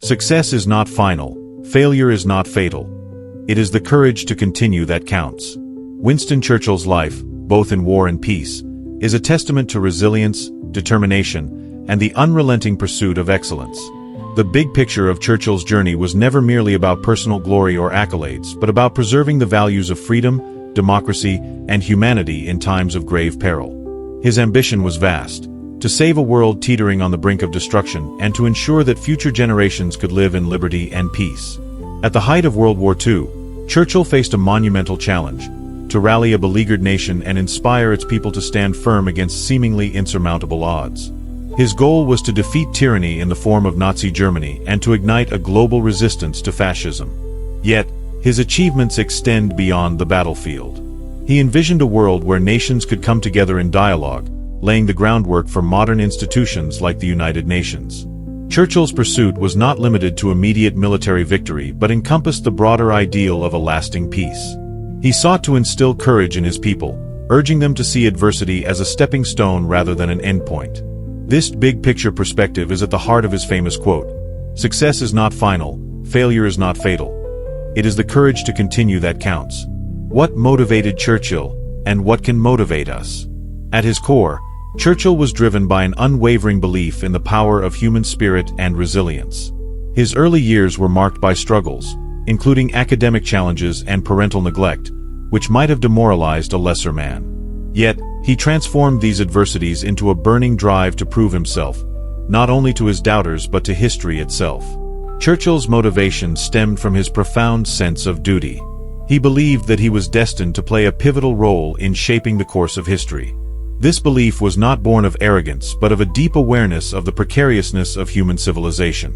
Success is not final. Failure is not fatal. It is the courage to continue that counts. Winston Churchill's life, both in war and peace, is a testament to resilience, determination, and the unrelenting pursuit of excellence. The big picture of Churchill's journey was never merely about personal glory or accolades, but about preserving the values of freedom, democracy, and humanity in times of grave peril. His ambition was vast: to save a world teetering on the brink of destruction and to ensure that future generations could live in liberty and peace. At the height of World War II, Churchill faced a monumental challenge: to rally a beleaguered nation and inspire its people to stand firm against seemingly insurmountable odds. His goal was to defeat tyranny in the form of Nazi Germany and to ignite a global resistance to fascism. Yet, his achievements extend beyond the battlefield. He envisioned a world where nations could come together in dialogue, laying the groundwork for modern institutions like the United Nations. Churchill's pursuit was not limited to immediate military victory but encompassed the broader ideal of a lasting peace. He sought to instill courage in his people, urging them to see adversity as a stepping stone rather than an endpoint. This big-picture perspective is at the heart of his famous quote: "Success is not final, failure is not fatal. It is the courage to continue that counts." What motivated Churchill, and what can motivate us? At his core, Churchill was driven by an unwavering belief in the power of human spirit and resilience. His early years were marked by struggles, including academic challenges and parental neglect, which might have demoralized a lesser man. Yet, he transformed these adversities into a burning drive to prove himself, not only to his doubters but to history itself. Churchill's motivation stemmed from his profound sense of duty. He believed that he was destined to play a pivotal role in shaping the course of history. This belief was not born of arrogance but of a deep awareness of the precariousness of human civilization.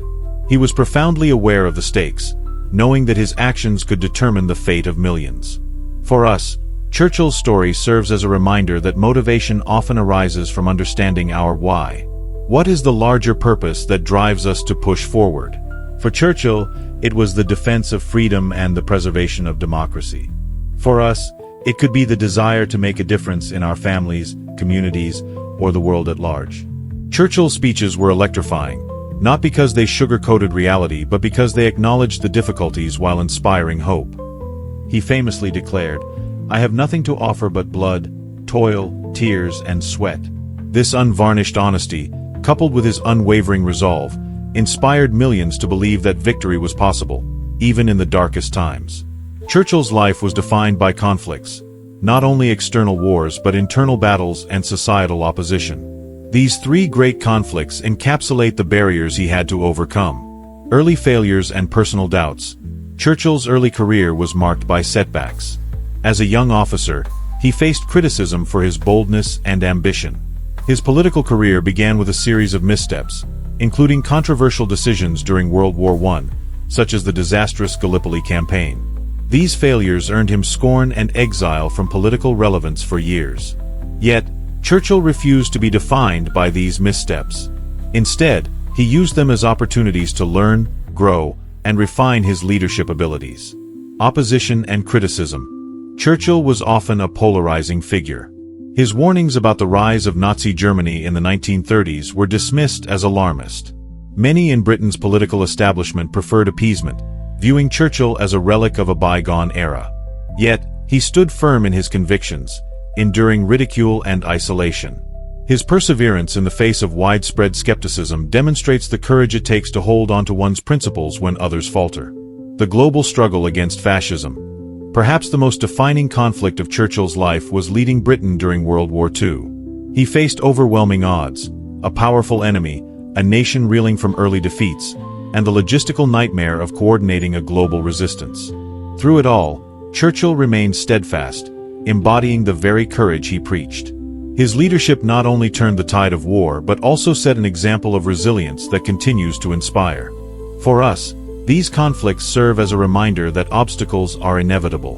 He was profoundly aware of the stakes, knowing that his actions could determine the fate of millions. For us, Churchill's story serves as a reminder that motivation often arises from understanding our why. What is the larger purpose that drives us to push forward? For Churchill, it was the defense of freedom and the preservation of democracy. For us, it could be the desire to make a difference in our families, communities, or the world at large. Churchill's speeches were electrifying, not because they sugar-coated reality but because they acknowledged the difficulties while inspiring hope. He famously declared, "I have nothing to offer but blood, toil, tears, and sweat." This unvarnished honesty, coupled with his unwavering resolve, inspired millions to believe that victory was possible, even in the darkest times. Churchill's life was defined by conflicts, not only external wars but internal battles and societal opposition. These three great conflicts encapsulate the barriers he had to overcome. Early failures and personal doubts. Churchill's early career was marked by setbacks. As a young officer, he faced criticism for his boldness and ambition. His political career began with a series of missteps, including controversial decisions during World War I, such as the disastrous Gallipoli campaign. These failures earned him scorn and exile from political relevance for years. Yet, Churchill refused to be defined by these missteps. Instead, he used them as opportunities to learn, grow, and refine his leadership abilities. Opposition and criticism. Churchill was often a polarizing figure. His warnings about the rise of Nazi Germany in the 1930s were dismissed as alarmist. Many in Britain's political establishment preferred appeasement, viewing Churchill as a relic of a bygone era. Yet, he stood firm in his convictions, enduring ridicule and isolation. His perseverance in the face of widespread skepticism demonstrates the courage it takes to hold on to one's principles when others falter. The global struggle against fascism. Perhaps the most defining conflict of Churchill's life was leading Britain during World War II. He faced overwhelming odds, a powerful enemy, a nation reeling from early defeats, and the logistical nightmare of coordinating a global resistance. Through it all, Churchill remained steadfast, embodying the very courage he preached. His leadership not only turned the tide of war but also set an example of resilience that continues to inspire. For us, these conflicts serve as a reminder that obstacles are inevitable.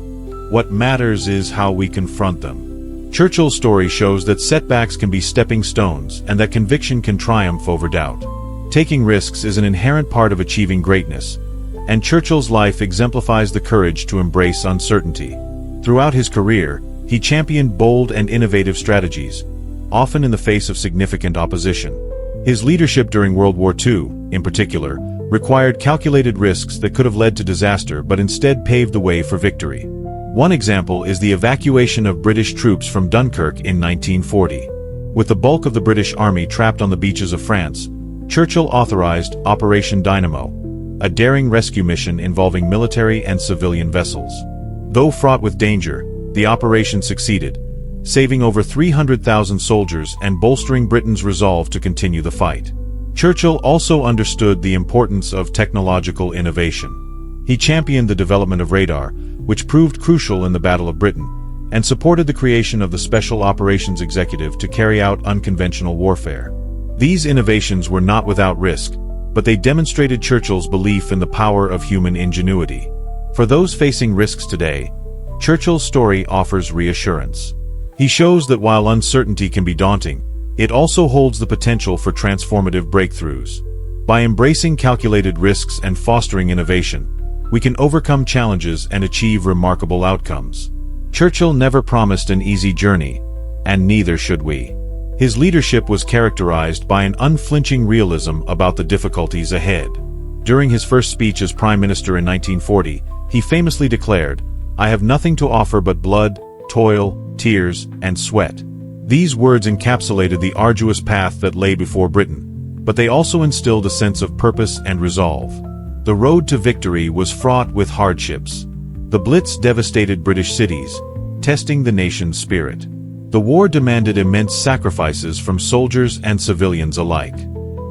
What matters is how we confront them. Churchill's story shows that setbacks can be stepping stones and that conviction can triumph over doubt. Taking risks is an inherent part of achieving greatness, and Churchill's life exemplifies the courage to embrace uncertainty. Throughout his career, he championed bold and innovative strategies, often in the face of significant opposition. His leadership during World War II, in particular, required calculated risks that could have led to disaster but instead paved the way for victory. One example is the evacuation of British troops from Dunkirk in 1940. With the bulk of the British Army trapped on the beaches of France, Churchill authorized Operation Dynamo, a daring rescue mission involving military and civilian vessels. Though fraught with danger, the operation succeeded, saving over 300,000 soldiers and bolstering Britain's resolve to continue the fight. Churchill also understood the importance of technological innovation. He championed the development of radar, which proved crucial in the Battle of Britain, and supported the creation of the Special Operations Executive to carry out unconventional warfare. These innovations were not without risk, but they demonstrated Churchill's belief in the power of human ingenuity. For those facing risks today, Churchill's story offers reassurance. He shows that while uncertainty can be daunting, it also holds the potential for transformative breakthroughs. By embracing calculated risks and fostering innovation, we can overcome challenges and achieve remarkable outcomes. Churchill never promised an easy journey, and neither should we. His leadership was characterized by an unflinching realism about the difficulties ahead. During his first speech as Prime Minister in 1940, he famously declared, "I have nothing to offer but blood, toil, tears, and sweat." These words encapsulated the arduous path that lay before Britain, but they also instilled a sense of purpose and resolve. The road to victory was fraught with hardships. The Blitz devastated British cities, testing the nation's spirit. The war demanded immense sacrifices from soldiers and civilians alike.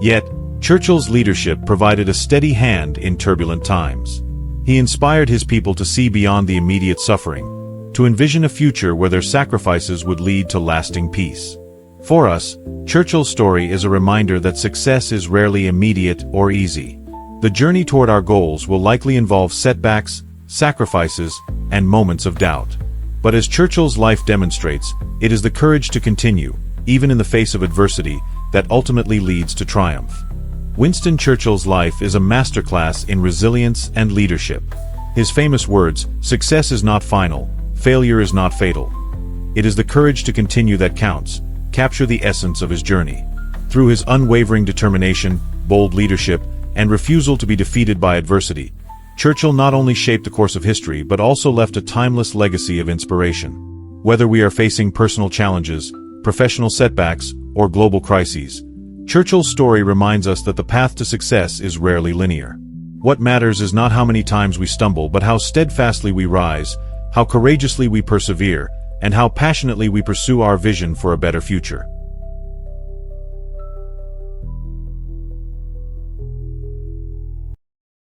Yet, Churchill's leadership provided a steady hand in turbulent times. He inspired his people to see beyond the immediate suffering, to envision a future where their sacrifices would lead to lasting peace. For us, Churchill's story is a reminder that success is rarely immediate or easy. The journey toward our goals will likely involve setbacks, sacrifices, and moments of doubt. But as Churchill's life demonstrates, it is the courage to continue, even in the face of adversity, that ultimately leads to triumph. Winston Churchill's life is a masterclass in resilience and leadership. His famous words, "Success is not final, failure is not fatal. It is the courage to continue that counts," capture the essence of his journey. Through his unwavering determination, bold leadership, and refusal to be defeated by adversity, Churchill not only shaped the course of history but also left a timeless legacy of inspiration. Whether we are facing personal challenges, professional setbacks, or global crises, Churchill's story reminds us that the path to success is rarely linear. What matters is not how many times we stumble, but how steadfastly we rise, how courageously we persevere, and how passionately we pursue our vision for a better future.